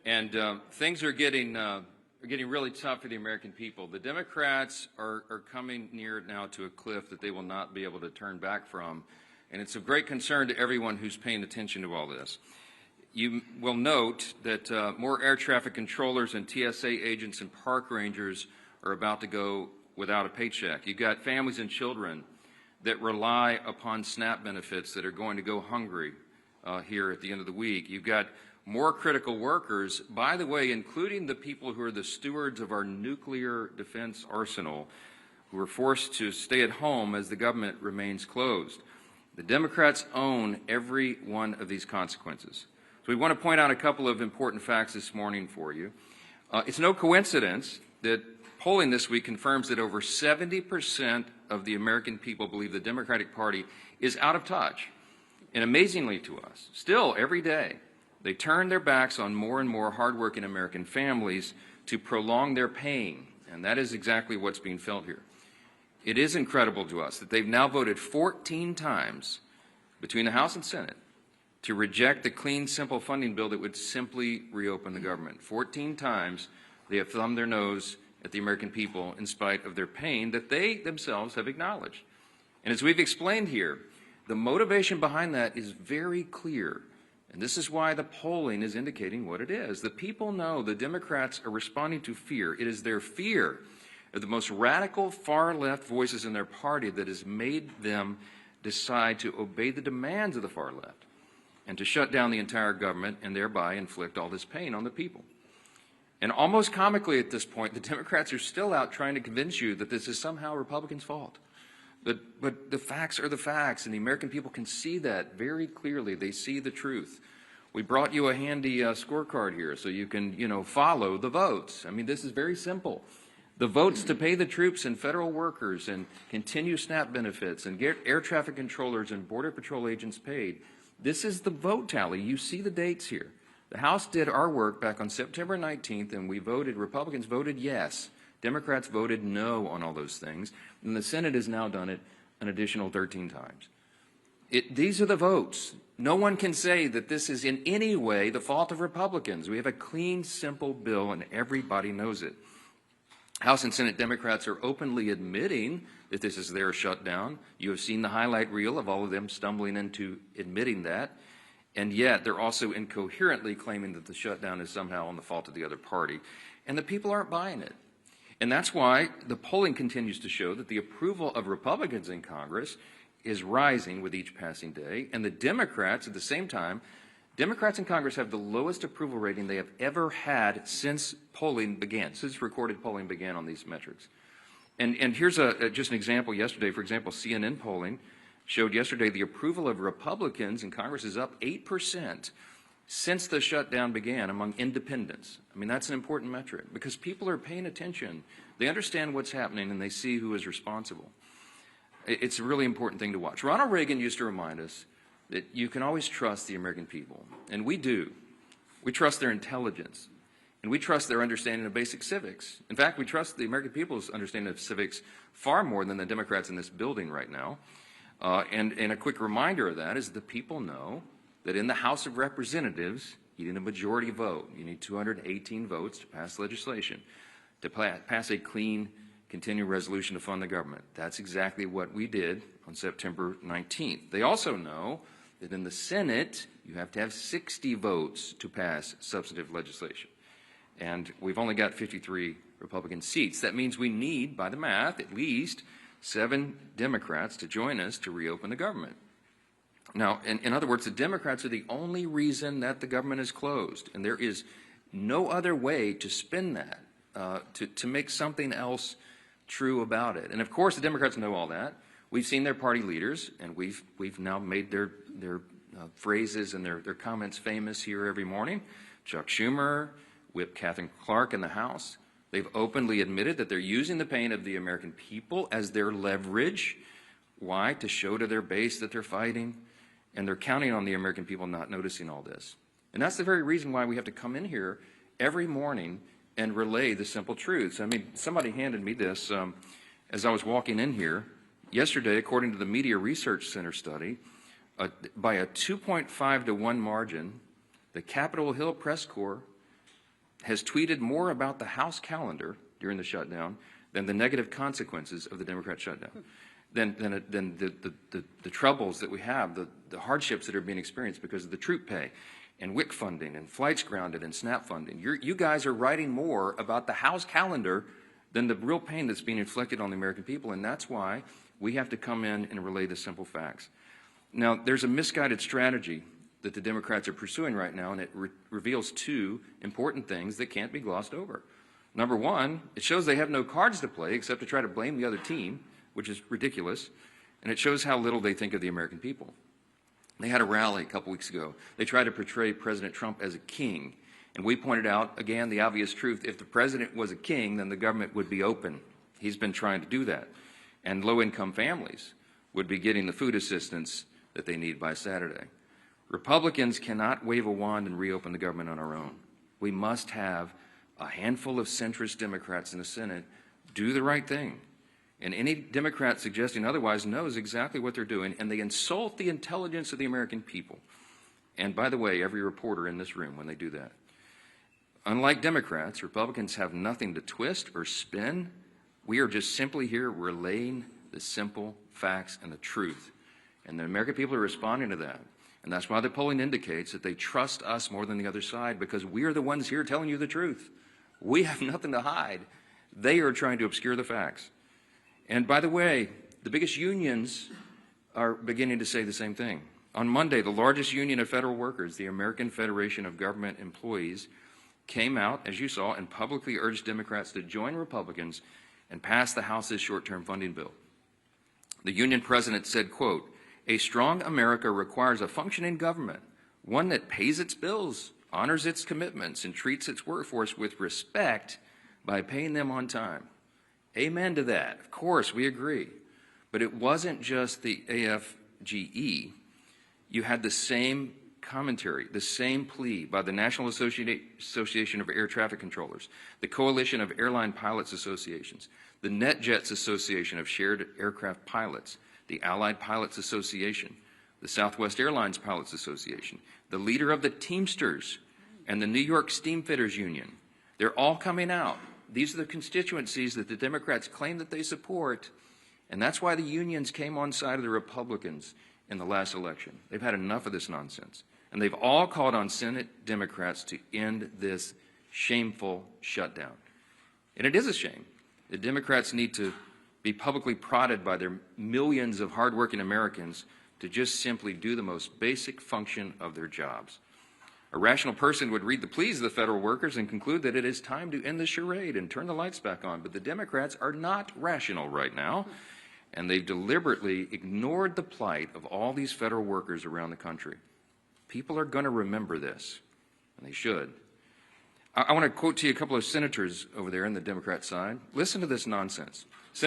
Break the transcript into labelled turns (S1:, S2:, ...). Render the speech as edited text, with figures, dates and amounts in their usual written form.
S1: And things are getting really tough for the American people. The Democrats are coming near now to a cliff that they will not be able to turn back from. And it's of great concern to everyone who's paying attention to all this. You will note that more air traffic controllers and TSA agents and park rangers are about to go without a paycheck. You've got families and children that rely upon SNAP benefits that are going to go hungry here at the end of the week. You've got more critical workers, by the way, including the people who are the stewards of our nuclear defense arsenal, who are forced to stay at home as the government remains closed. The Democrats own every one of these consequences. So we want to point out a couple of important facts this morning for you. It's no coincidence that polling this week confirms that over 70% of the American people believe the Democratic Party is out of touch. And amazingly to us, still every day, they turn their backs on more and more hardworking American families to prolong their pain. And that is exactly what's being felt here. It is incredible to us that they've now voted 14 times between the House and Senate to reject the clean, simple funding bill that would simply reopen the government. 14 times they have thumbed their nose at the American people in spite of their pain that they themselves have acknowledged. And as we've explained here, the motivation behind that is very clear. And this is why the polling is indicating what it is. The people know the Democrats are responding to fear. It is their fear of the most radical far-left voices in their party that has made them decide to obey the demands of the far left and to shut down the entire government and thereby inflict all this pain on the people. And almost comically at this point, the Democrats are still out trying to convince you that this is somehow Republicans' fault. But the facts are the facts, and the American people can see that very clearly. They see the truth. We brought you a handy scorecard here so you can, follow the votes. I mean, this is very simple. The votes to pay the troops and federal workers and continue SNAP benefits and get air traffic controllers and Border Patrol agents paid. This is the vote tally. You see the dates here. The House did our work back on September 19th, and we voted, Republicans voted yes. Democrats voted no on all those things, and the Senate has now done it an additional 13 times. These are the votes. No one can say that this is in any way the fault of Republicans. We have a clean, simple bill, and everybody knows it. House and Senate Democrats are openly admitting that this is their shutdown. You have seen the highlight reel of all of them stumbling into admitting that, and yet they're also incoherently claiming that the shutdown is somehow on the fault of the other party, and the people aren't buying it. And that's why the polling continues to show that the approval of Republicans in Congress is rising with each passing day, and the Democrats at the same time, Democrats in Congress have the lowest approval rating they have ever had since polling began, since recorded polling began on these metrics. And here's just an example yesterday. For example, CNN polling showed yesterday the approval of Republicans in Congress is up 8% since the shutdown began among independents. I mean, that's an important metric because people are paying attention. They understand what's happening and they see who is responsible. It's a really important thing to watch. Ronald Reagan used to remind us that you can always trust the American people, and we do. We trust their intelligence, and we trust their understanding of basic civics. In fact, we trust the American people's understanding of civics far more than the Democrats in this building right now. And a quick reminder of that is the people know that in the House of Representatives, you need a majority vote. You need 218 votes to pass legislation, to pass a clean, continuing resolution to fund the government. That's exactly what we did on September 19th. They also know that in the Senate, you have to have 60 votes to pass substantive legislation. And we've only got 53 Republican seats. That means we need, by the math, at least 7 Democrats to join us to reopen the government. Now, in other words, the Democrats are the only reason that the government is closed, and there is no other way to spin that, to make something else true about it. And of course, the Democrats know all that. We've seen their party leaders, and we've now made their phrases and their comments famous here every morning. Chuck Schumer, Whip Catherine Clark in the House. They've openly admitted that they're using the pain of the American people as their leverage. Why? To show to their base that they're fighting. And they're counting on the American people not noticing all this. And that's the very reason why we have to come in here every morning and relay the simple truths. I mean, somebody handed me this as I was walking in here. Yesterday, according to the Media Research Center study, by a 2.5 to 1 margin, the Capitol Hill press corps has tweeted more about the House calendar during the shutdown than the negative consequences of the Democrat shutdown, than the troubles that we have, the hardships that are being experienced because of the troop pay and WIC funding and flights grounded and SNAP funding. You guys are writing more about the House calendar than the real pain that's being inflicted on the American people, and that's why we have to come in and relay the simple facts. Now, there's a misguided strategy that the Democrats are pursuing right now, and it reveals two important things that can't be glossed over. Number one, it shows they have no cards to play except to try to blame the other team, which is ridiculous, and it shows how little they think of the American people. They had a rally a couple weeks ago. They tried to portray President Trump as a king, and we pointed out, again, the obvious truth. If the president was a king, then the government would be open. He's been trying to do that, and low-income families would be getting the food assistance that they need by Saturday. Republicans cannot wave a wand and reopen the government on our own. We must have a handful of centrist Democrats in the Senate do the right thing. And any Democrat suggesting otherwise knows exactly what they're doing, and they insult the intelligence of the American people. And by the way, every reporter in this room when they do that. Unlike Democrats, Republicans have nothing to twist or spin. We are just simply here relaying the simple facts and the truth. And the American people are responding to that. And that's why the polling indicates that they trust us more than the other side, because we are the ones here telling you the truth. We have nothing to hide. They are trying to obscure the facts. And by the way, the biggest unions are beginning to say the same thing. On Monday, the largest union of federal workers, the American Federation of Government Employees, came out, as you saw, and publicly urged Democrats to join Republicans and pass the House's short-term funding bill. The union president said, quote, "A strong America requires a functioning government, one that pays its bills, honors its commitments, and treats its workforce with respect by paying them on time." Amen to that. Of course, we agree. But it wasn't just the AFGE. You had the same commentary, the same plea by the National Association of Air Traffic Controllers, the Coalition of Airline Pilots Associations, the NetJets Association of Shared Aircraft Pilots, the Allied Pilots Association, the Southwest Airlines Pilots Association, the leader of the Teamsters, and the New York Steamfitters Union. They're all coming out. These are the constituencies that the Democrats claim that they support, and that's why the unions came on side of the Republicans in the last election. They've had enough of this nonsense, and they've all called on Senate Democrats to end this shameful shutdown. And it is a shame. The Democrats need to be publicly prodded by their millions of hardworking Americans to just simply do the most basic function of their jobs. A rational person would read the pleas of the federal workers and conclude that it is time to end the charade and turn the lights back on. But the Democrats are not rational right now, and they've deliberately ignored the plight of all these federal workers around the country. People are going to remember this, and they should. I want to quote to you a couple of senators over there on the Democrat side. Listen to this nonsense.